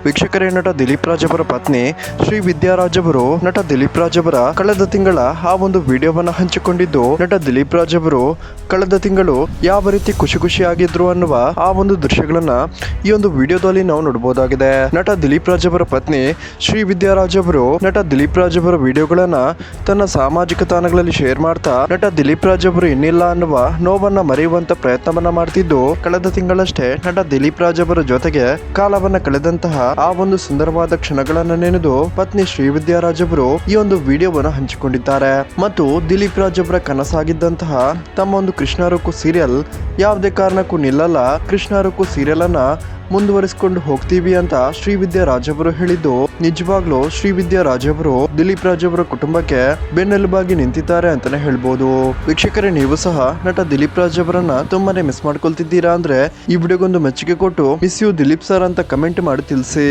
ವೀಕ್ಷಕರೇ, ನಟ ದಿಲೀಪ್ ರಾಜ್ ಅವರ ಪತ್ನಿ ಶ್ರೀ ವಿದ್ಯಾ ರಾಜ್ ಅವರು ನಟ ದಿಲೀಪ್ ರಾಜ್ ಅವರ ಕಳೆದ ತಿಂಗಳ ಆ ಒಂದು ವಿಡಿಯೋವನ್ನ ಹಂಚಿಕೊಂಡಿದ್ದು, ನಟ ದಿಲೀಪ್ ರಾಜ್ ಅವರು ಕಳೆದ ತಿಂಗಳು ಯಾವ ರೀತಿ ಖುಷಿಯಾಗಿದ್ರು ಅನ್ನುವ ಆ ಒಂದು ದೃಶ್ಯಗಳನ್ನ ಈ ಒಂದು ವಿಡಿಯೋದಲ್ಲಿ ನಾವು ನೋಡಬಹುದಾಗಿದೆ. ನಟ ದಿಲೀಪ್ ರಾಜ್ ಅವರ ಪತ್ನಿ ಶ್ರೀ ವಿದ್ಯಾ ರಾಜ್ ಅವರು ನಟ ದಿಲೀಪ್ ರಾಜ್ ಅವರ ವಿಡಿಯೋಗಳನ್ನ ತನ್ನ ಸಾಮಾಜಿಕ ತಾಣಗಳಲ್ಲಿ ಶೇರ್ ಮಾಡ್ತಾ ನಟ ದಿಲೀಪ್ ರಾಜ್ ಅವರು ಇನ್ನಿಲ್ಲ ಅನ್ನುವ ನೋವನ್ನ ಮರೆಯುವಂತ ಪ್ರಯತ್ನವನ್ನ ಮಾಡ್ತಿದ್ದು, ಕಳೆದ ತಿಂಗಳಷ್ಟೇ ನಟ ದಿಲೀಪ್ ರಾಜ್ ಅವರ ಜೊತೆಗೆ ಕಾಲವನ್ನ ಕಳೆದಂತಹ ಆ ಒಂದು ಸುಂದರವಾದ ಕ್ಷಣಗಳನ್ನ ನೆನೆದು ಪತ್ನಿ ಶ್ರೀವಿದ್ಯಾ ರಾಜ್ ಅವರು ಈ ಒಂದು ವಿಡಿಯೋವನ್ನು ಹಂಚಿಕೊಂಡಿದ್ದಾರೆ. ಮತ್ತು ದಿಲೀಪ್ ರಾಜ್ ಅವರ ಕನಸಾಗಿದ್ದಂತಹ ತಮ್ಮ ಒಂದು ಕೃಷ್ಣ ರುಕ್ಕು ಸೀರಿಯಲ್ ಯಾವುದೇ ಕಾರಣಕ್ಕೂ ನಿಲ್ಲಲ್ಲ, ಕೃಷ್ಣ ರುಕ್ಕು ಸೀರಿಯಲ್ ಅನ್ನ ಮುಂದುವರಿಸಿಕೊಂಡು ಹೋಗ್ತೀವಿ ಅಂತ ಶ್ರೀವಿದ್ಯಾ ರಾಜ್ ಅವರು ಹೇಳಿದ್ದು, ನಿಜವಾಗ್ಲೂ ಶ್ರೀವಿದ್ಯಾ ರಾಜ್ ಅವರು ದಿಲೀಪ್ ರಾಜ್ ಅವರ ಕುಟುಂಬಕ್ಕೆ ಬೆನ್ನೆಲುಬಾಗಿ ನಿಂತಿದ್ದಾರೆ ಅಂತಾನೆ ಹೇಳ್ಬೋದು. ವೀಕ್ಷಕರೇ, ನೀವು ಸಹ ನಟ ದಿಲೀಪ್ ರಾಜ್ ಅವರನ್ನ ತುಂಬಾನೇ ಮಿಸ್ ಮಾಡ್ಕೊಳ್ತಿದ್ದೀರಾ ಅಂದ್ರೆ ಈ ವಿಡಿಯೋಗೊಂದು ಮೆಚ್ಚುಗೆ ಕೊಟ್ಟು ಮಿಸ್ ಯು ದಿಲೀಪ್ ಸರ್ ಅಂತ ಕಮೆಂಟ್ ಮಾಡಿ ತಿಳಿಸಿ.